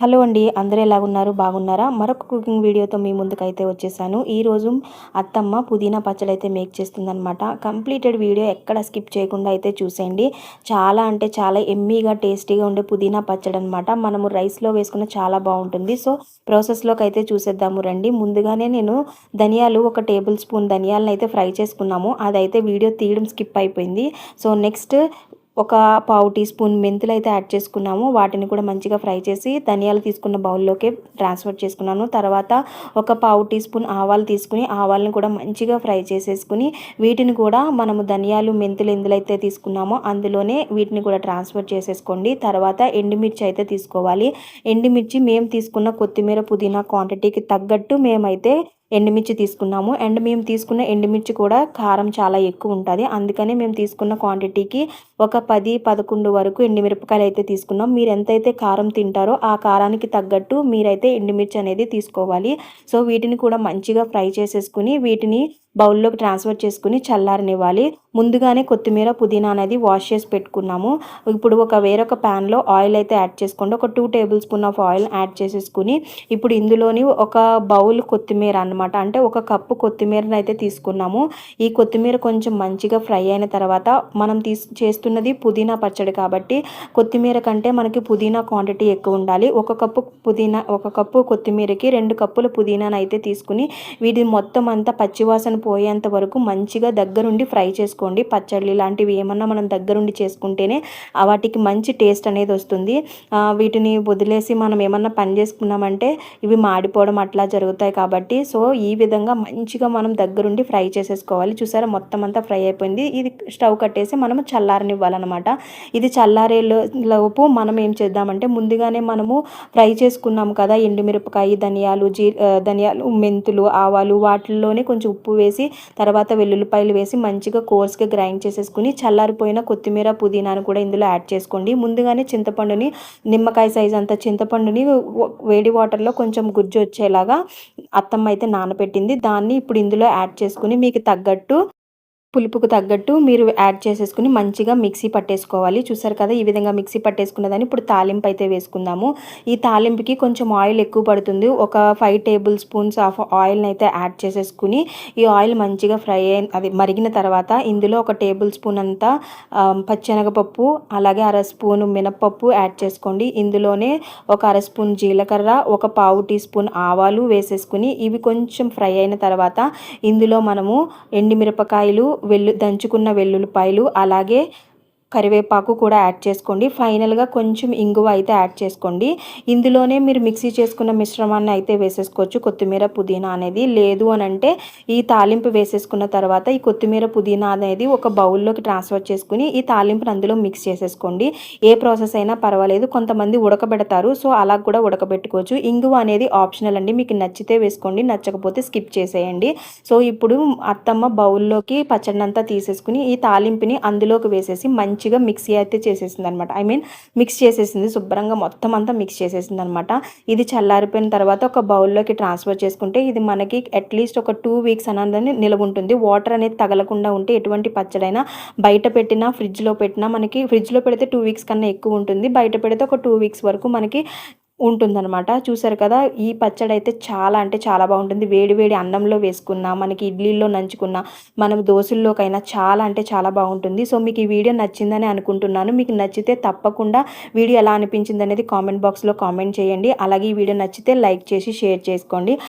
Hello అండి, అందరూ ఎలాగున్నారు? బాగున్నారా? మరొక కుకింగ్ వీడియోతో మీ ముందుకైతే వచ్చేసాను. ఈరోజు అత్తమ్మ పుదీనా పచ్చడి అయితే మేక్ చేస్తుందనమాట. కంప్లీటెడ్ వీడియో ఎక్కడ స్కిప్ చేయకుండా అయితే చూసేయండి. చాలా అంటే చాలా ఎమ్మీగా టేస్టీగా ఉండే పుదీనా పచ్చడి అనమాట. మనము రైస్లో వేసుకున్న చాలా బాగుంటుంది. సో ప్రాసెస్లోకి అయితే చూసేద్దాము రండి. ముందుగానే నేను ధనియాలు ఒక టేబుల్ స్పూన్ ధనియాలను అయితే ఫ్రై చేసుకున్నాము. అదైతే వీడియో తీయడం స్కిప్ అయిపోయింది. సో నెక్స్ట్ ఒక పావు టీ స్పూన్ మెంతులు అయితే యాడ్ చేసుకున్నాము. వాటిని కూడా మంచిగా ఫ్రై చేసి ధనియాలు తీసుకున్న బౌల్లోకి ట్రాన్స్ఫర్ చేసుకున్నాను. తర్వాత ఒక పావు టీ స్పూన్ ఆవాలు తీసుకుని ఆవాలను కూడా మంచిగా ఫ్రై చేసేసుకుని వీటిని కూడా మనము ధనియాలు మెంతులు ఎందులైతే తీసుకున్నామో అందులోనే వీటిని కూడా ట్రాన్స్ఫర్ చేసేసుకోండి. తర్వాత ఎండుమిర్చి అయితే తీసుకోవాలి. ఎండుమిర్చి మేము తీసుకున్న కొత్తిమీర పుదీనా క్వాంటిటీకి తగ్గట్టు మేమైతే ఎండుమిర్చి తీసుకున్నాము. అండ్ మేము తీసుకున్న ఎండుమిర్చి కూడా కారం చాలా ఎక్కువ ఉంటుంది. అందుకని మేము తీసుకున్న క్వాంటిటీకి ఒక 10-11 వరకు ఎండుమిరపకాయలు అయితే తీసుకున్నాం. మీరు ఎంతైతే కారం తింటారో ఆ కారానికి తగ్గట్టు మీరైతే ఎండుమిర్చి అనేది తీసుకోవాలి. సో వీటిని కూడా మంచిగా ఫ్రై చేసేసుకుని వీటిని బౌల్లోకి ట్రాన్స్ఫర్ చేసుకుని చల్లారనివ్వాలి. ముందుగానే కొత్తిమీర పుదీనా అనేది వాష్ చేసి పెట్టుకున్నాము. ఇప్పుడు వేరొక ప్యాన్లో ఆయిల్ అయితే యాడ్ చేసుకోండి. ఒక 2 table spoon of oil add చేసేసుకుని ఇప్పుడు ఇందులోని ఒక బౌల్ కొత్తిమీర అనమాట, అంటే ఒక కప్పు కొత్తిమీరను అయితే తీసుకున్నాము. ఈ కొత్తిమీర కొంచెం మంచిగా ఫ్రై అయిన తర్వాత మనం చేస్తున్నది పుదీనా పచ్చడి కాబట్టి కొత్తిమీర కంటే మనకి పుదీనా క్వాంటిటీ ఎక్కువ ఉండాలి. ఒక కప్పు కొత్తిమీరకి 2 కప్పుల పుదీనాను అయితే తీసుకుని వీటిని మొత్తం అంతా పచ్చివాసన పోయేంత వరకు మంచిగా దగ్గరుండి ఫ్రై చేసుకోండి. పచ్చళ్ళు ఇలాంటివి ఏమన్నా మనం దగ్గరుండి చేసుకుంటేనే వాటికి మంచి టేస్ట్ అనేది వస్తుంది. వీటిని వదిలేసి మనం ఏమన్నా పని చేసుకున్నామంటే ఇవి మాడిపోవడం అట్లా జరుగుతాయి కాబట్టి సో ఈ విధంగా మంచిగా మనం దగ్గరుండి ఫ్రై చేసేసుకోవాలి. చూసారా, మొత్తం అంతా ఫ్రై అయిపోయింది. ఇది స్టవ్ కట్టేసి మనము చల్లారనివ్వాలన్నమాట. ఇది చల్లారేలోపు మనం ఏం చేద్దామంటే ముందుగానే మనము ఫ్రై చేసుకున్నాము కదా ఎండుమిరపకాయ, ధనియాలు, మెంతులు, ఆవాలు, వాటిల్లోనే కొంచెం ఉప్పు వేసి తర్వాత వెల్లుల్లిపాయలు వేసి మంచిగా కోర్స్గా గ్రైండ్ చేసేసుకుని చల్లారిపోయిన కొత్తిమీర పుదీనాను కూడా ఇందులో యాడ్ చేసుకోండి. ముందుగానే చింతపండుని, నిమ్మకాయ సైజ్ అంత చింతపండుని వేడి వాటర్లో కొంచెం గుజ్జు వచ్చేలాగా అత్తమ్మ అయితే నానబెట్టింది. దాన్ని ఇప్పుడు ఇందులో యాడ్ చేసుకుని మీకు తగ్గట్టు పులుపుకు తగ్గట్టు మీరు యాడ్ చేసేసుకుని మంచిగా మిక్సీ పట్టేసుకోవాలి. చూసారు కదా, ఈ విధంగా మిక్సీ పట్టేసుకున్నదాన్ని ఇప్పుడు తాలింపు అయితే వేసుకుందాము. ఈ తాలింపుకి కొంచెం ఆయిల్ ఎక్కువ పడుతుంది. ఒక 5 టేబుల్ స్పూన్స్ ఆఫ్ ఆయిల్ని అయితే యాడ్ చేసేసుకుని ఈ ఆయిల్ మంచిగా మరిగిన తర్వాత ఇందులో ఒక టేబుల్ స్పూన్ అంతా పచ్చెనగపప్పు, అలాగే అర స్పూను మినపప్పు యాడ్ చేసుకోండి. ఇందులోనే ఒక అర స్పూన్ జీలకర్ర, ఒక పావు టీ స్పూన్ ఆవాలు వేసేసుకుని ఇవి కొంచెం ఫ్రై అయిన తర్వాత ఇందులో మనము ఎండుమిరపకాయలు, దంచుకున్న వెల్లుల్లిపాయలు, అలాగే కరివేపాకు కూడా యాడ్ చేసుకోండి. ఫైనల్గా కొంచెం ఇంగువ అయితే యాడ్ చేసుకోండి. ఇందులోనే మీరు మిక్సీ చేసుకున్న మిశ్రమాన్ని అయితే వేసేసుకోవచ్చు, కొత్తిమీర పుదీనా అనేది. లేదు అని అంటే ఈ తాలింపు వేసేసుకున్న తర్వాత ఈ కొత్తిమీర పుదీనా అనేది ఒక బౌల్లోకి ట్రాన్స్ఫర్ చేసుకుని ఈ తాలింపుని అందులో మిక్స్ చేసేసుకోండి. ఏ ప్రాసెస్ అయినా పర్వాలేదు. కొంతమంది ఉడకబెడతారు, సో అలా కూడా ఉడకబెట్టుకోవచ్చు. ఇంగువ అనేది ఆప్షనల్ అండి, మీకు నచ్చితే వేసుకోండి, నచ్చకపోతే స్కిప్ చేసేయండి. సో ఇప్పుడు అత్తమ్మ బౌల్లోకి పచ్చడినంతా తీసేసుకుని ఈ తాలింపుని అందులోకి వేసేసి మంచిగా మిక్సీ అయితే చేసేసింది అనమాట. మిక్స్ చేసేసింది, శుభ్రంగా మొత్తం అంతా మిక్స్ చేసేసింది అనమాట. ఇది చల్లారిపోయిన తర్వాత ఒక బౌల్లోకి ట్రాన్స్ఫర్ చేసుకుంటే ఇది మనకి అట్లీస్ట్ ఒక 2 వీక్స్ అనేది నిలవ ఉంటుంది. వాటర్ అనేది తగలకుండా ఉంటే ఎటువంటి పచ్చడైనా బయట పెట్టినా ఫ్రిడ్జ్లో పెట్టినా మనకి ఫ్రిడ్జ్లో పెడితే 2 వీక్స్ కన్నా ఎక్కువ ఉంటుంది, బయట పెడితే ఒక 2 వీక్స్ వరకు మనకి ఉంటుందన్నమాట. చూసారు కదా, ఈ పచ్చడి అయితే చాలా అంటే చాలా బాగుంటుంది. వేడి వేడి అన్నంలో వేసుకున్నా, మనకి ఇడ్లీలో నంచుకున్నా, మనం దోశల్లోకైనా చాలా అంటే చాలా బాగుంటుంది. సో మీకు ఈ వీడియో నచ్చిందని అనుకుంటున్నాను. మీకు నచ్చితే తప్పకుండా వీడియో ఎలా అనిపించింది అనేది కామెంట్ బాక్స్లో కామెంట్ చేయండి. అలాగే ఈ వీడియో నచ్చితే లైక్ చేసి షేర్ చేసుకోండి.